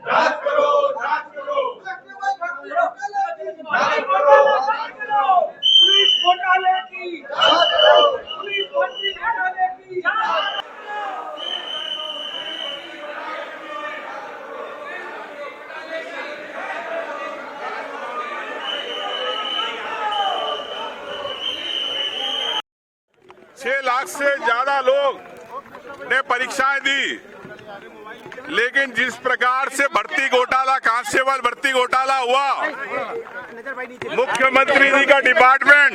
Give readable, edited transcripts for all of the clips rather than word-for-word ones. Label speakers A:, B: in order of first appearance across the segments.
A: जांच करो, जांच करो,
B: पुलिस घोटाले की
A: जांच करो।
B: पुलिस भर्ती घोटाले की जांच।
C: 6 लाख से ज्यादा लोग ने परीक्षाएं दी, लेकिन जिस प्रकार से भर्ती घोटाला, कांस्टेबल भर्ती घोटाला हुआ, मुख्यमंत्री जी का डिपार्टमेंट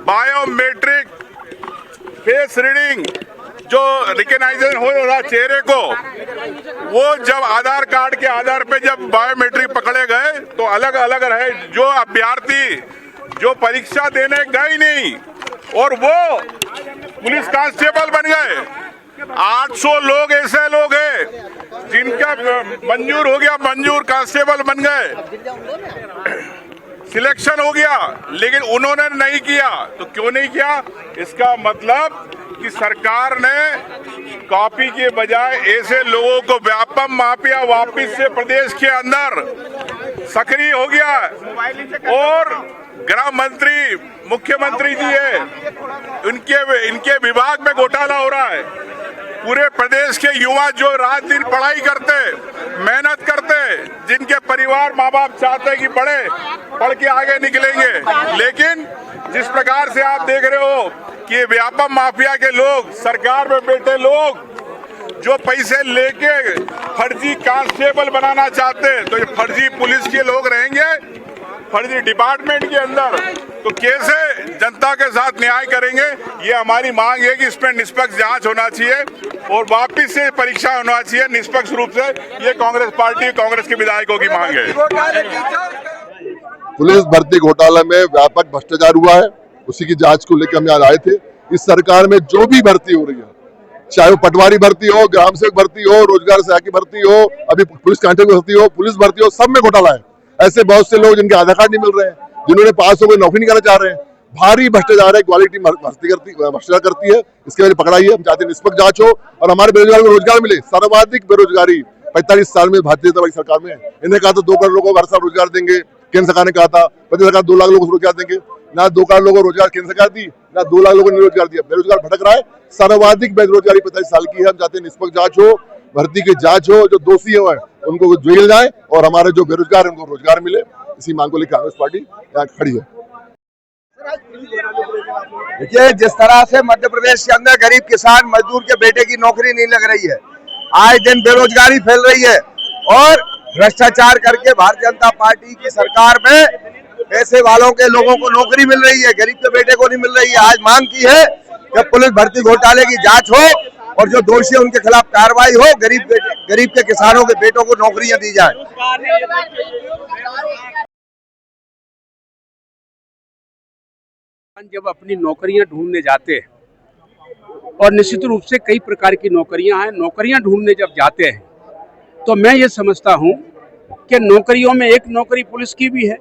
C: बायोमेट्रिक फेस रीडिंग जो रिकग्नाइजेशन हो रहा चेहरे को, वो जब आधार कार्ड के आधार पे जब बायोमेट्रिक पकड़े गए तो अलग अलग रहे। जो अभ्यर्थी जो परीक्षा देने गए नहीं और वो पुलिस कांस्टेबल बन गए। 800 लोग ऐसे लोग हैं जिनका मंजूर हो गया, मंजूर कांस्टेबल बन गए, सिलेक्शन हो गया, लेकिन उन्होंने नहीं किया। तो क्यों नहीं किया? इसका मतलब कि सरकार ने कॉपी के बजाय ऐसे लोगों को व्यापक माफिया वापिस से प्रदेश के अंदर सक्रिय हो गया। और गृह मंत्री मुख्यमंत्री जी है, इनके विभाग में घोटाला हो रहा है। पूरे प्रदेश के युवा जो रात दिन पढ़ाई करते, मेहनत करते, जिनके परिवार माँ बाप चाहते कि पढ़ के आगे निकलेंगे, लेकिन जिस प्रकार से आप देख रहे हो कि व्यापक माफिया के लोग, सरकार में बैठे लोग जो पैसे लेके फर्जी कांस्टेबल बनाना चाहते हैं, तो ये फर्जी पुलिस के लोग रहेंगे फर्जी डिपार्टमेंट के अंदर, तो कैसे जनता के साथ न्याय करेंगे? ये हमारी मांग है कि इसमें निष्पक्ष जांच होना चाहिए और वापिस से परीक्षा होना चाहिए निष्पक्ष रूप से। ये कांग्रेस पार्टी, कांग्रेस के विधायकों की मांग है।
D: पुलिस भर्ती घोटाला में व्यापक भ्रष्टाचार हुआ है, उसी की जांच को लेकर हम यहाँ आए थे। इस सरकार में जो भी भर्ती हो रही है, चाहे वो पटवारी भर्ती हो, ग्राम सेवक भर्ती हो, रोजगार सहायक की भर्ती हो, अभी पुलिस कांस्टेबल भर्ती हो, पुलिस भर्ती हो, सब में घोटाला है। ऐसे बहुत से लोग जिनके आधार कार्ड नहीं मिल रहे हैं, जिन्होंने पास होकर नौकरी नहीं करना चाह रहे हैं, भारी भ्रष्टाचार है। क्वालिटी भ्रष्टाचार करती है, इसके वजह पकड़ाई है। हम चाहते हैं निष्पक्ष जांच हो और हमारे बेरोजगार को रोजगार मिले। सर्वाधिक बेरोजगारी 45 साल में भारतीय जनता पार्टी सरकार में है। इन्हें कहा था 2 करोड़ लोगों को हर साल रोजगार देंगे, केंद्र सरकार ने कहा था। प्रदेश सरकार 2 लाख लोगों को रोजगार देंगे, ना 2 करोड़ लोगों को रोजगार केंद्र सरकार दी, ना 2 लाख लोगों ने रोजगार दिया। बेरोजगार भटक रहा है। सर्वाधिक बेरोजगारी 45 साल की है। हम चाहते हैं निष्पक्ष जांच हो, भर्ती की जांच हो, जो दोषी है उनको जेल जाए और हमारे जो बेरोजगार है उनको रोजगार मिले। इसी मांग को लेकर कांग्रेस पार्टी यहाँ खड़ी है।
E: देखिए, जिस तरह से मध्य प्रदेश के अंदर गरीब किसान मजदूर के बेटे की नौकरी नहीं लग रही है, आए दिन बेरोजगारी फैल रही है और भ्रष्टाचार करके भारतीय जनता पार्टी की सरकार में पैसे वालों के लोगों को नौकरी मिल रही है, गरीब के बेटे को नहीं मिल रही है। आज मांग की है कि पुलिस भर्ती घोटाले की जांच हो और जो दोषी है उनके खिलाफ कार्रवाई हो, गरीब के किसानों के बेटों को नौकरियां दी जाए।
F: जब अपनी नौकरियां ढूंढने जाते हैं और निश्चित रूप से कई प्रकार की नौकरियां हैं, नौकरियां ढूंढने जब जाते हैं तो मैं ये समझता हूं कि नौकरियों में एक नौकरी पुलिस की भी है।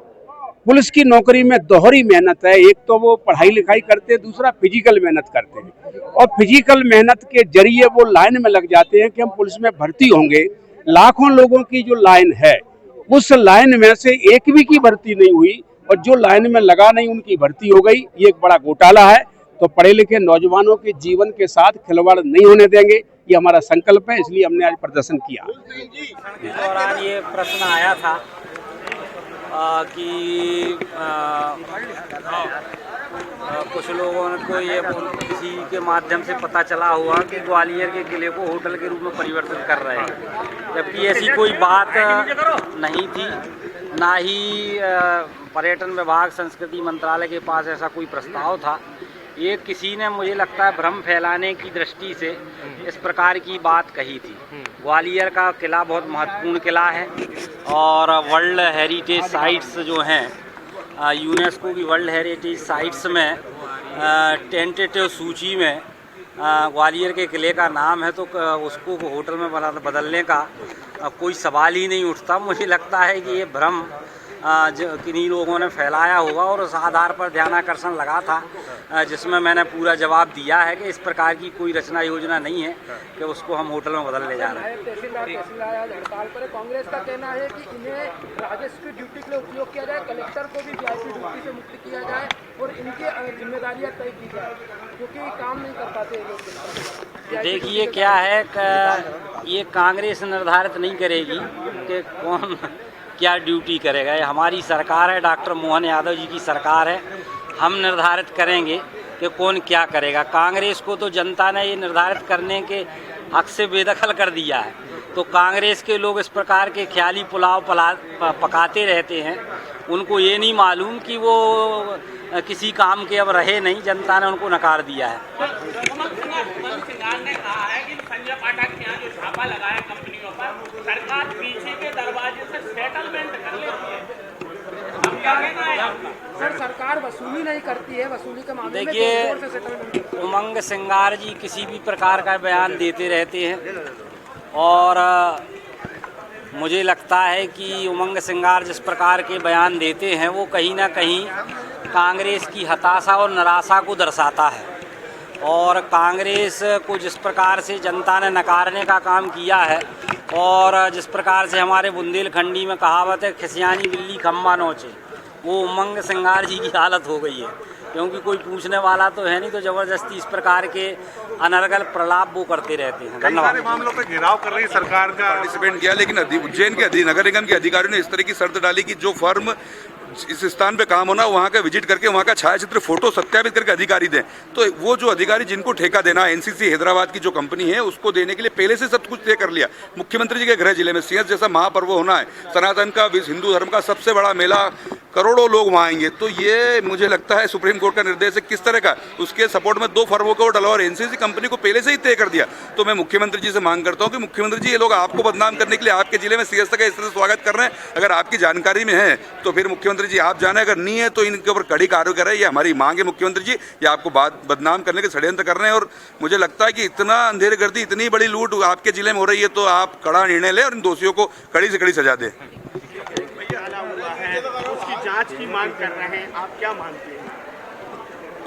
F: पुलिस की नौकरी में दोहरी मेहनत है। एक तो वो पढ़ाई लिखाई करते हैं, दूसरा फिजिकल मेहनत करते हैं और फिजिकल मेहनत के जरिए वो लाइन में लग जाते हैं कि हम पुलिस में भर्ती होंगे। लाखों लोगों की जो लाइन है, उस लाइन में से एक भी की भर्ती नहीं हुई और जो लाइन में लगा नहीं उनकी भर्ती हो गई। ये एक बड़ा घोटाला है। तो पढ़े लिखे नौजवानों के जीवन के साथ खिलवाड़ नहीं होने देंगे, ये हमारा संकल्प है। इसलिए हमने आज प्रदर्शन किया।
G: इस दौरान ये प्रश्न आया था कि कुछ लोगों को ये किसी के माध्यम से पता चला हुआ कि ग्वालियर के किले को होटल के रूप में परिवर्तित कर रहे हैं, जबकि ऐसी कोई बात नहीं थी। ना ही पर्यटन विभाग, संस्कृति मंत्रालय के पास ऐसा कोई प्रस्ताव था। ये किसी ने, मुझे लगता है, भ्रम फैलाने की दृष्टि से इस प्रकार की बात कही थी। ग्वालियर का किला बहुत महत्वपूर्ण किला है और वर्ल्ड हेरिटेज साइट्स जो हैं, यूनेस्को की वर्ल्ड हेरिटेज साइट्स में टेंटेटिव सूची में ग्वालियर के किले का नाम है, तो उसको होटल में बदलने का कोई सवाल ही नहीं उठता। मुझे लगता है कि ये भ्रम किन्हीं लोगों ने फैलाया होगा और उस आधार पर ध्यानाकर्षण लगा था जिसमें मैंने पूरा जवाब दिया है कि इस प्रकार की कोई रचना योजना नहीं है कि उसको हम होटल में बदलने जा रहे हैं।
B: तहसीलदार आज हड़ताल पर है। कांग्रेस का कहना है कि इन्हें राजस्व की ड्यूटी के लिए उपयोग किया जाए, कलेक्टर को भी वीआईपी ड्यूटी से मुक्त किया जाए और इनकी जिम्मेदारियां तय की जाए, क्योंकि काम नहीं कर पाते लोग।
G: देखिए क्या है कि ये कांग्रेस निर्धारित नहीं करेगी कि कौन क्या ड्यूटी करेगा। ये हमारी सरकार है, डॉक्टर मोहन यादव जी की सरकार है। हम निर्धारित करेंगे कि कौन क्या करेगा। कांग्रेस को तो जनता ने ये निर्धारित करने के हक से बेदखल कर दिया है। तो कांग्रेस के लोग इस प्रकार के ख्याली पुलाव पकाते रहते हैं। उनको ये नहीं मालूम कि वो किसी काम के अब रहे नहीं, जनता ने उनको नकार दिया है।
H: उमंग सिंगार ने कहा है कि संजय पाठक के यहाँ जो छापा लगा है कंपनियों पर, सरकार पीछे के दरवाजे से सेटलमेंट कर लेती है। अब क्या कहना है आपका?
B: सर, सरकार वसूली नहीं करती है, वसूली के मामले में
G: देखिए,
B: जोर से सेटलमेंट करती है।
G: उमंग सिंगार जी किसी भी प्रकार का बयान देते रहते हैं और मुझे लगता है कि उमंग सिंगार जिस प्रकार के बयान देते हैं वो कहीं ना कहीं कांग्रेस की हताशा और निराशा को दर्शाता है। और कांग्रेस को जिस प्रकार से जनता ने नकारने का काम किया है और जिस प्रकार से हमारे बुंदेलखंडी में कहावत है खिसियानी बिल्ली खम्बा नोचे, वो उमंग सिंगार जी की हालत हो गई है। क्योंकि कोई पूछने वाला तो है नहीं, तो ज़बरदस्ती इस प्रकार के अनर्गल प्रलाप वो करते रहते हैं। धन्यवाद।
I: मामलों पे घेराव कर रही सरकार का पार्टिसिपेट किया, लेकिन उज्जैन के नगर निगम के अधिकारियों ने इस तरह की शर्त डाली कि जो फर्म इस स्थान पे काम होना वहाँ का विजिट करके वहाँ का छायाचित्र फोटो सत्यापित करके अधिकारी दें। तो वो जो अधिकारी जिनको ठेका देना है, एनसीसी हैदराबाद की जो कंपनी है, उसको देने के लिए पहले से सब कुछ तय कर लिया। मुख्यमंत्री जी के गृह जिले में सिंहस्थ जैसा महापर्व होना है, सनातन का हिंदू धर्म का सबसे बड़ा मेला, करोड़ों लोग वहाँ आएंगे। तो ये मुझे लगता है सुप्रीम कोर्ट का निर्देश है किस तरह का, उसके सपोर्ट में 2 फर्मों को डाला और एनसीसी कंपनी को पहले से ही तय कर दिया। तो मैं मुख्यमंत्री जी से मांग करता हूँ कि मुख्यमंत्री जी, ये लोग आपको बदनाम करने के लिए आपके जिले में सिंहस्थ का इस तरह से स्वागत कर रहे हैं। अगर आपकी जानकारी में है तो फिर मुख्यमंत्री जी आप जाने, अगर नहीं है तो इनके ऊपर कड़ी कार्रवाई करें। ये हमारी मांग है मुख्यमंत्री जी, ये आपको बदनाम करने के षड्यंत्र कर रहे हैं। और मुझे लगता है कि इतना अंधेरगर्दी, इतनी बड़ी लूट आपके जिले में हो रही है, तो आप कड़ा निर्णय लें और इन दोषियों को कड़ी से कड़ी सजा दें।
H: उसकी जांच की मांग कर रहे हैं, आप क्या मानते हैं?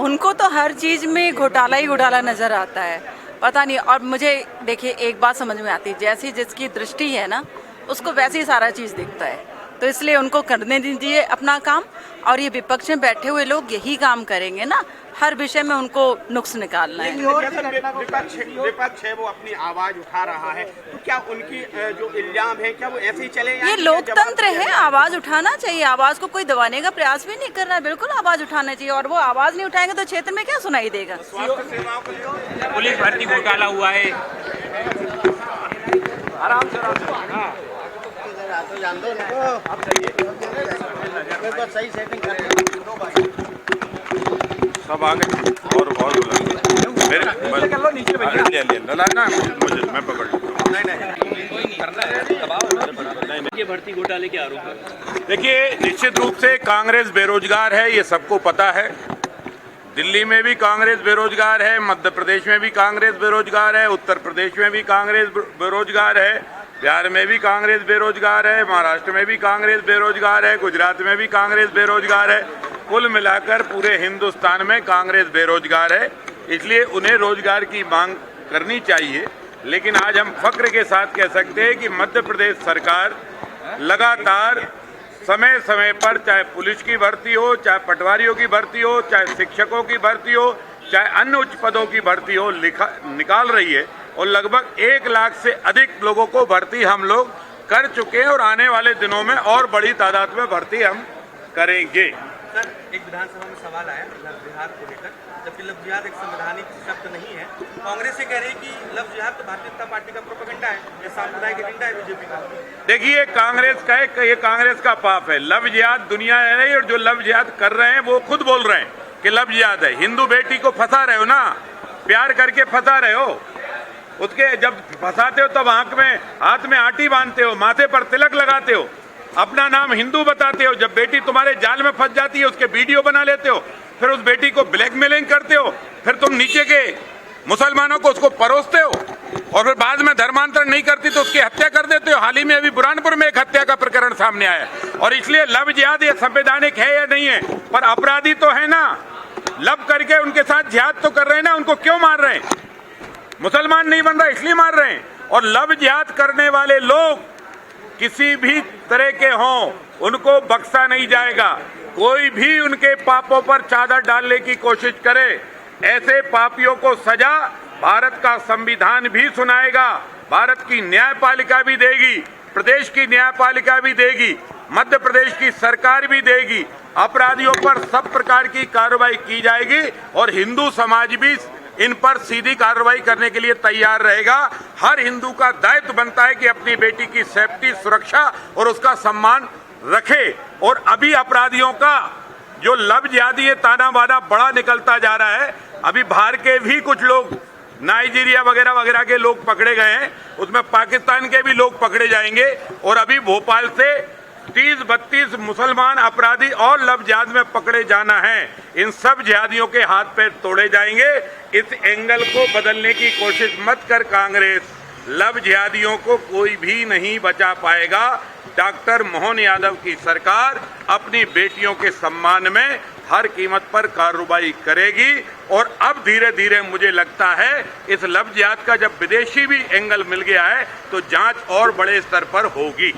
J: उनको तो हर चीज़ में घोटाला ही घोटाला नज़र आता है, पता नहीं। और मुझे देखिए एक बात समझ में आती है, जैसी जिसकी दृष्टि है ना उसको वैसे ही सारा चीज़ दिखता है। तो इसलिए उनको करने दीजिए अपना काम, और ये विपक्ष में बैठे हुए लोग यही काम करेंगे ना, हर विषय में उनको नुक्स निकालना है।
H: विपक्ष है वो अपनी आवाज उठा रहा है, तो क्या उनकी जो इल्जाम है क्या वो ऐसे ही चले?
J: ये लोकतंत्र है, आवाज उठाना चाहिए। आवाज को कोई दबाने का प्रयास भी नहीं कर रहा है, बिल्कुल आवाज उठाना चाहिए। और वो आवाज नहीं उठाएंगे तो क्षेत्र में क्या सुनाई देगा?
H: पुलिस भर्ती घोटाला हुआ है,
G: आराम से
H: सही सेटिंग कर
C: सब आगे और मेरे मैं पकड़
H: ये भर्ती घोटाले के आरोप है।
C: देखिए, निश्चित रूप से कांग्रेस बेरोजगार है, ये सबको पता है। दिल्ली में भी कांग्रेस बेरोजगार है, मध्य प्रदेश में भी कांग्रेस बेरोजगार है, उत्तर प्रदेश में भी कांग्रेस बेरोजगार है, बिहार में भी कांग्रेस बेरोजगार है, महाराष्ट्र में भी कांग्रेस बेरोजगार है, गुजरात में भी कांग्रेस बेरोजगार है। कुल मिलाकर पूरे हिंदुस्तान में कांग्रेस बेरोजगार है, इसलिए उन्हें रोजगार की मांग करनी चाहिए। लेकिन आज हम फक्र के साथ कह सकते हैं कि मध्य प्रदेश सरकार लगातार समय समय पर, चाहे पुलिस की भर्ती हो, चाहे पटवारियों की भर्ती हो, चाहे शिक्षकों की भर्ती हो, चाहे अन्य उच्च पदों की भर्ती हो, निकाल रही है। और लगभग 1 लाख से अधिक लोगों को भर्ती हम लोग कर चुके हैं और आने वाले दिनों में और बड़ी तादाद में भर्ती हम करेंगे।
H: सर, एक विधानसभा में सवाल आया लव जिहाद को लेकर, जबकि लव जिहाद एक संवैधानिक शब्द नहीं है। कांग्रेस ये कह रही है कि लव जिहाद तो भारतीय जनता पार्टी का प्रोपेगेंडा है, ये सांप्रदायिक एजेंडा है बीजेपी का।
C: देखिए, ये कांग्रेस का पाप है। लव जिहाद दुनिया है नहीं, और जो लव जिहाद कर रहे हैं वो खुद बोल रहे हैं कि लव जिहाद है। हिंदू बेटी को फंसा रहे हो ना, प्यार करके फंसा रहे हो, उसके जब फंसाते हो तब हाथ में आटी बांधते हो, माथे पर तिलक लगाते हो, अपना नाम हिंदू बताते हो। जब बेटी तुम्हारे जाल में फंस जाती है उसके वीडियो बना लेते हो, फिर उस बेटी को ब्लैकमेलिंग करते हो, फिर तुम नीचे के मुसलमानों को उसको परोसते हो, और फिर बाद में धर्मांतरण नहीं करती तो उसकी हत्या कर देते हो। हाल ही में अभी बुरहानपुर में एक हत्या का प्रकरण सामने आया। और इसलिए लव जिहाद ये संवैधानिक है या नहीं है, पर अपराधी तो है ना, लब करके उनके साथ जिहाद तो कर रहे हैं ना, उनको क्यों मार रहे हैं? मुसलमान नहीं बन रहा इसलिए मार रहे हैं। और लब जिहाद करने वाले लोग किसी भी तरह के हों, उनको बख्शा नहीं जाएगा। कोई भी उनके पापों पर चादर डालने की कोशिश करे, ऐसे पापियों को सजा भारत का संविधान भी सुनाएगा, भारत की न्यायपालिका भी देगी, प्रदेश की न्यायपालिका भी देगी, मध्य प्रदेश की सरकार भी देगी। अपराधियों पर सब प्रकार की कार्रवाई की जाएगी और हिंदू समाज भी इन पर सीधी कार्रवाई करने के लिए तैयार रहेगा। हर हिंदू का दायित्व बनता है कि अपनी बेटी की सेफ्टी, सुरक्षा और उसका सम्मान रखे। और अभी अपराधियों का जो लब जिहादी है ताना बाना बड़ा निकलता जा रहा है। अभी बाहर के भी कुछ लोग, नाइजीरिया वगैरह वगैरह के लोग पकड़े गए हैं, उसमें पाकिस्तान के भी लोग पकड़े जाएंगे। और अभी भोपाल से 30-32 मुसलमान अपराधी और लब जिहाद में पकड़े जाना है। इन सब जिहादियों के हाथ पैर तोड़े जाएंगे। इस एंगल को बदलने की कोशिश मत कर कांग्रेस। लब जिहादियों को कोई भी नहीं बचा पाएगा। डॉक्टर मोहन यादव की सरकार अपनी बेटियों के सम्मान में हर कीमत पर कार्रवाई करेगी। और अब धीरे धीरे मुझे लगता है इस लब जिहाद का जब विदेशी भी एंगल मिल गया है तो जांच और बड़े स्तर पर होगी।